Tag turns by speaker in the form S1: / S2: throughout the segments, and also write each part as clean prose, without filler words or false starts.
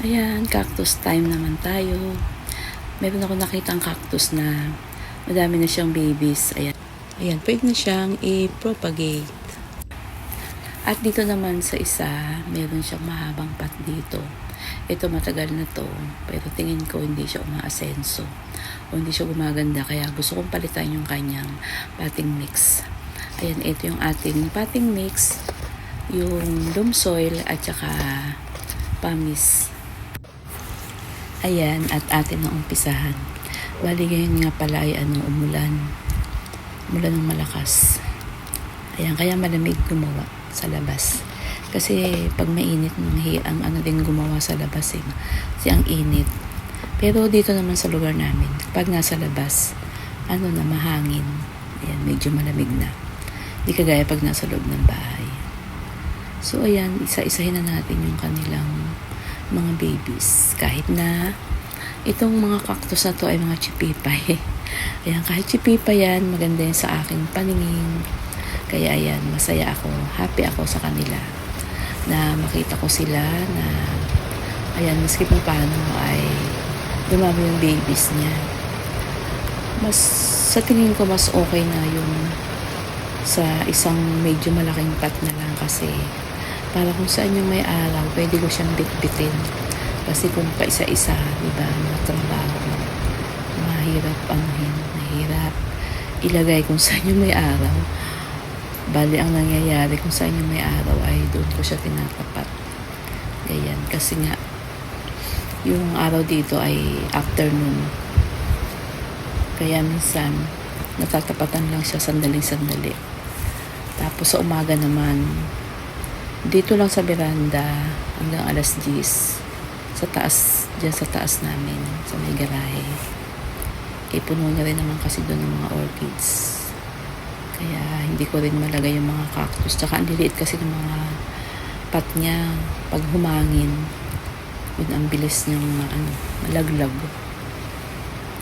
S1: Ayan, cactus time naman tayo. Meron ako nakitang cactus na madami na siyang babies. Ayan, pwede na siyang i-propagate. At dito naman sa isa, meron siyang mahabang pat dito. Ito matagal na to, pero tingin ko hindi siya umaasenso o hindi siya gumaganda, kaya gusto kong palitan yung kanyang potting mix. Ayan, ito yung ating potting mix, yung loam soil at saka pumice. Ayan, at atin na umpisahan. Bali ngayon nga pala ay umulan ng malakas. Ayan, kaya malamig gumawa sa labas. Kasi pag mainit, ang din gumawa sa labas kasi ang init. Pero dito naman sa lugar namin, pag nasa labas, mahangin. Ayan, medyo malamig na. Di kagaya pag nasa loob ng bahay. So ayan, isa-isahin na natin yung kanilang mga babies. Kahit na itong mga cactus na to ay mga chipipay. Ayan, kahit chipipay yan, maganda yan sa aking paningin. Kaya ayan, masaya ako, happy ako sa kanila na makita ko sila na ayan, maski pa paano ay dumami yung babies niya. Sa tingin ko mas okay na yung sa isang medyo malaking pat na lang, kasi para kung saan yung may araw, pwede ko siyang bitbitin. Kasi kung pa isa-isa, diba, mga trabaho, mahirap ilagay kung saan yung may araw. Bali, ang nangyayari kung saan yung may araw ay doon ko siya tinatapat. Ganyan, kasi nga, yung araw dito ay afternoon. Kaya minsan, natatapatan lang siya sandaling-sandali. Tapos sa umaga naman, dito lang sa veranda hanggang alas 10 sa taas, dyan sa taas namin, sa may garahe. Puno niya rin naman kasi doon ng mga orchids. Kaya hindi ko rin malagay yung mga cactus. Tsaka ang liliit kasi ng mga pot niya pag humangin. Yun ang bilis niyang malaglag.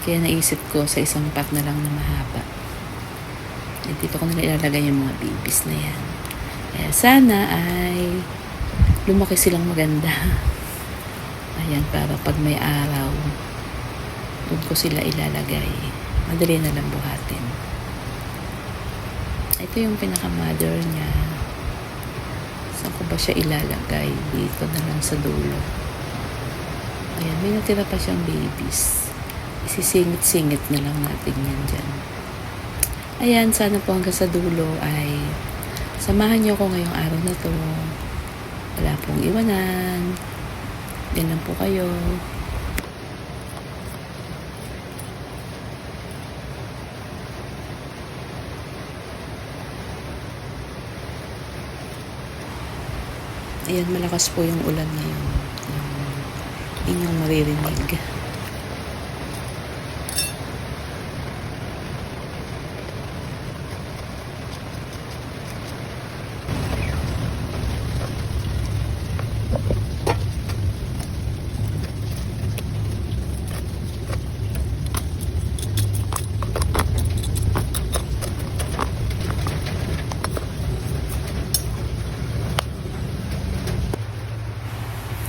S1: Kaya naisip ko sa isang pot na lang na mahaba. Dito ko na ilalagay yung mga babies na yan. Kaya sana ay lumaki silang maganda. Ayan, para pag may araw, doon ko sila ilalagay. Madali na lang buhatin. Ito yung pinaka-mother niya. Saan ko ba siya ilalagay? Dito na lang sa dulo. Ayan, may natira pa siyang babies. Isisingit-singit na lang natin yan dyan. Ayan, sana po hanggang sa dulo ay samahan niyo ko ngayong araw na to. Wala pong iwanan. Yan lang po kayo. Ayan, malakas po yung ulan ngayon. Yung inyong maririnig.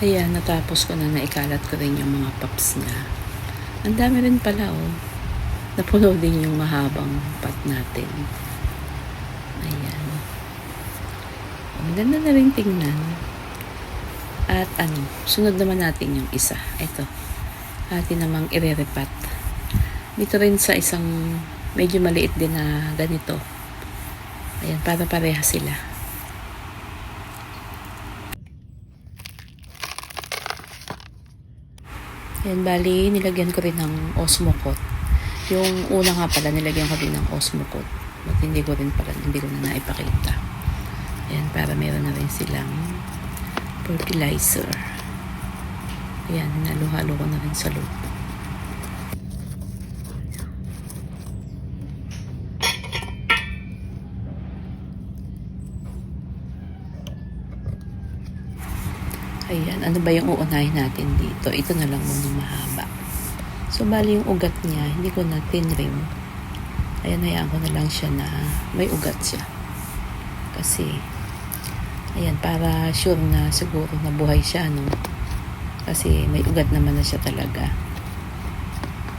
S1: Ayan, natapos ko na, naikalat ko rin yung mga pups na. Ang dami rin pala, Napuno din yung mahabang pot natin. Ayan. Maganda na rin tingnan. At sunod naman natin yung isa. Ito. Atin namang ire-repat. Dito rin sa isang medyo maliit din na ganito. Ayan, para pareha sila. Ayan, bali, nilagyan ko rin ng Osmocote. Yung una nga pala, nilagyan ko din ng Osmocote. But hindi ko na naipakita. Ayan, para meron na rin silang fertilizer. Ayan, naluhalo ko na rin sa loob. Ayan, ano ba yung uunahin natin dito? Ito na lang muna mahaba. So, bali yung ugat niya, hindi ko na tinrim. Ayan, hayaan ko na lang siya na may ugat siya. Kasi, ayan, para sure na siguro na buhay siya, Kasi may ugat naman na siya talaga.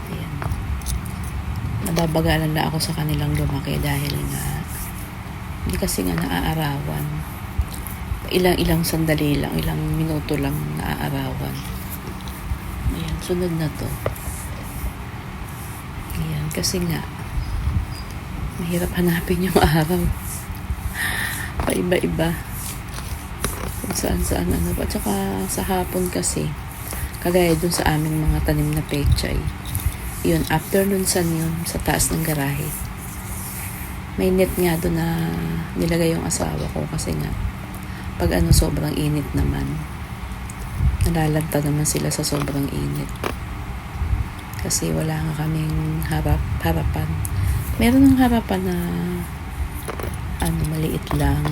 S1: Ayan. Nababagalan na ako sa kanilang lumaki dahil nga hindi kasi nga naaarawan. Ilang sandali lang, ilang minuto lang naaarawan. Ayan, sunod na to. Ayan, kasi nga mahirap hanapin yung araw. Paiba-iba. Kung saan-saan ano. At saka sa hapon kasi, kagaya dun sa aming mga tanim na pechay, yun, afternoon sun yun, sa taas ng garahe. May net nga doon na nilagay yung asawa ko kasi nga, pag ano sobrang init naman, nalalanta naman sila sa sobrang init. Kasi wala nga kaming harapan. Meron ng harapan na ano, maliit lang.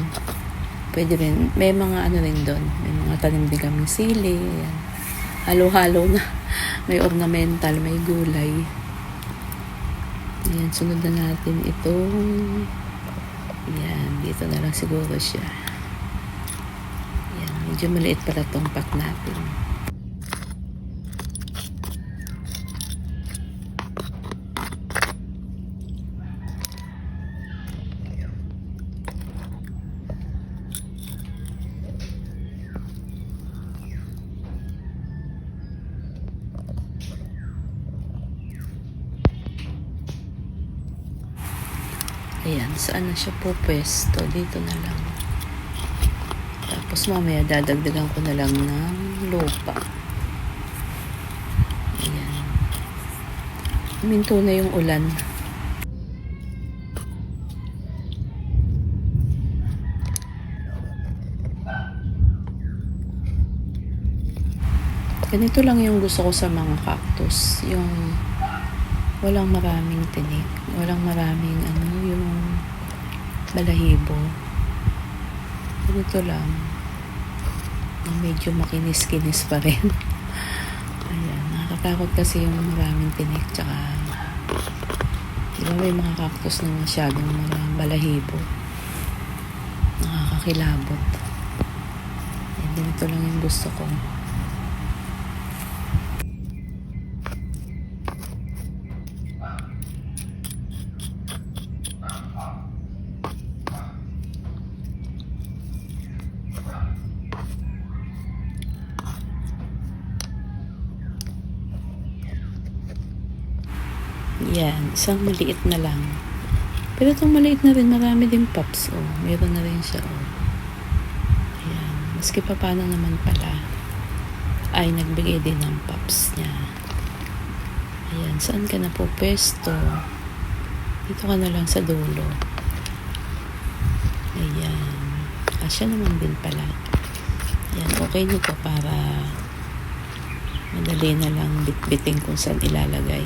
S1: Pwede rin, may mga ano rin doon, may mga tanim din kaming sili, ayan. Halo-halo na. May ornamental, may gulay. Ayan, sunod na natin itong, ayan, dito na lang siguro siya. Ayan, medyo maliit pala itong pot natin. Ayan, saan na siya po pwesto? Dito na lang. Tapos mamaya dadagdagan ko na lang ng lupa. Ayan. Huminto na yung ulan. Ganito lang yung gusto ko sa mga cactus. Yung walang maraming tinik. Walang maraming ano, yung balahibo. Ganito lang. Medyo makinis-kinis pa rin. Ayan, nakakatakot kasi yung maraming tinik. Tsaka, di ba may mga cactus na masyadong mga balahibo. Nakakakilabot. Ayan, ganito lang yung gusto ko. Yan, isang maliit na lang. Pero itong maliit na rin, marami din pops. Oh, meron na rin siya. Oh. Ayan, maski pa paano naman pala, ay nagbigay din ng pops niya. Ayan, saan ka na po pwesto? Dito ka na lang sa dulo. Ayan, asya naman din pala. Ayan, okay nito para madali na lang bitbitin kung saan ilalagay.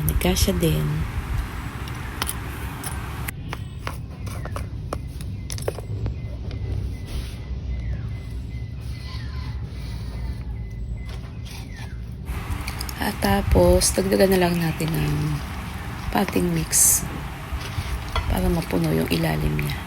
S1: Nagkasya din. At tapos, dagdagan na lang natin ng potting mix para mapuno yung ilalim niya.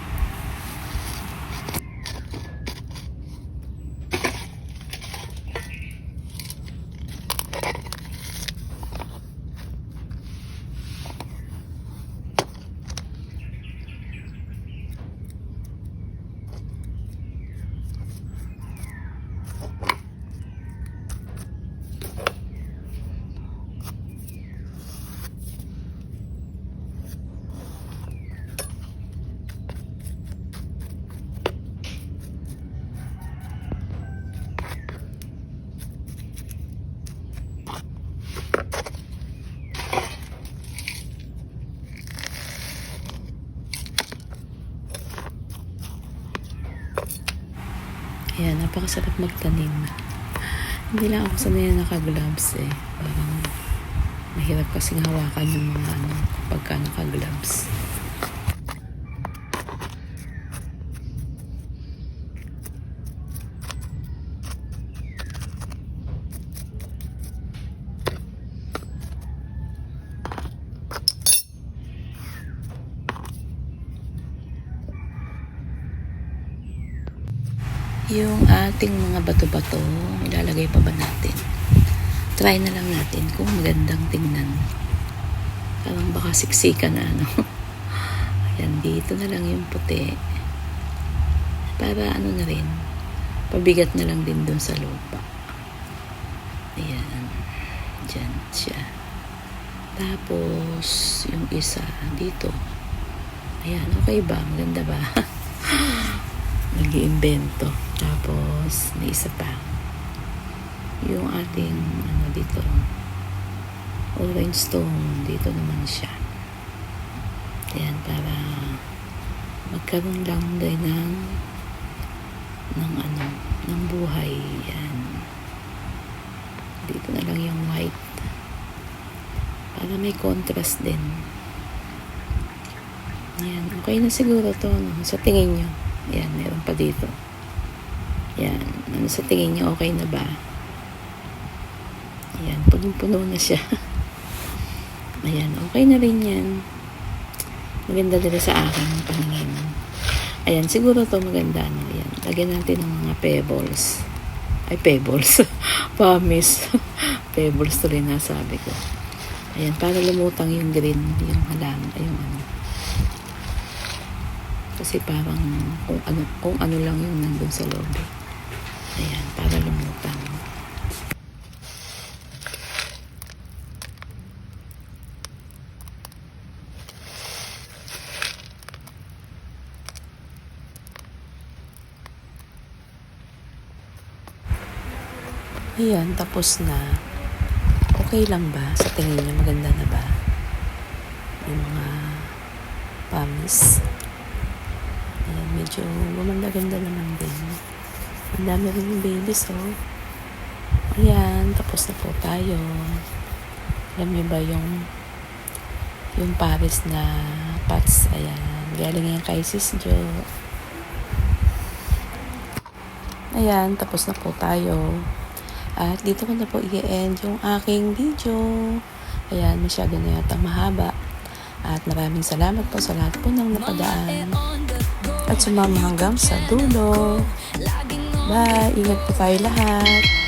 S1: Ayan, napakasarap magtanim. Hindi lang ako sanay na naka-gloves eh. Parang mahirap kasing hawakan yung mga ano kapag naka-gloves. Yung ating mga bato-bato, ilalagay pa ba natin? Try na lang natin kung magandang tingnan. Parang baka siksikan na ano. Ayan, dito na lang yung puti. Para ano na rin, pabigat na lang din dun sa lupa. Ayan, dyan siya. Tapos, yung isa dito. Ayan, okay ba? Maganda ba? Nag-iimbento. Tapos, may isa pa. Yung ating, ano dito, orange stone. Dito naman siya. Ayan, para magkaroon lang din ng ano, ng buhay. Ayan. Dito na lang yung white. Para may contrast din. Ayan, okay na siguro to, no? Sa tingin nyo. Ayan, meron pa dito. Ayan, ano sa tingin nyo, okay na ba? Ayan, punong-puno na siya. Ayan, okay na rin yan. Maganda din sa aking paningin. Ayan, siguro to maganda. No? Ayan, lagyan natin ng mga pebbles. Ay, pebbles. Promise. Pebbles to rin nasabi ko. Ayan, para lumutang yung green, yung halaman, yung ano. Kasi parang kung ano lang yung nandun sa loob. Ayan, para lumutang. Ayan, tapos na. Okay lang ba? Sa tingin niyo, maganda na ba? Yung mga pamis. Ayan, medyo gumanda-ganda naman din. Ang dami rin yung babies, oh. Ayan, tapos na po tayo. Alam niyo ba yung Paris na pots? Ayan, galing yan kay Sis Jo. Ayan, tapos na po tayo. At dito ko na po i-end yung aking video. Ayan, masyado na yata mahaba. At maraming salamat po sa lahat po ng napadaan. At sumama hanggang sa dulo. Bye! Ingat po tayo lahat.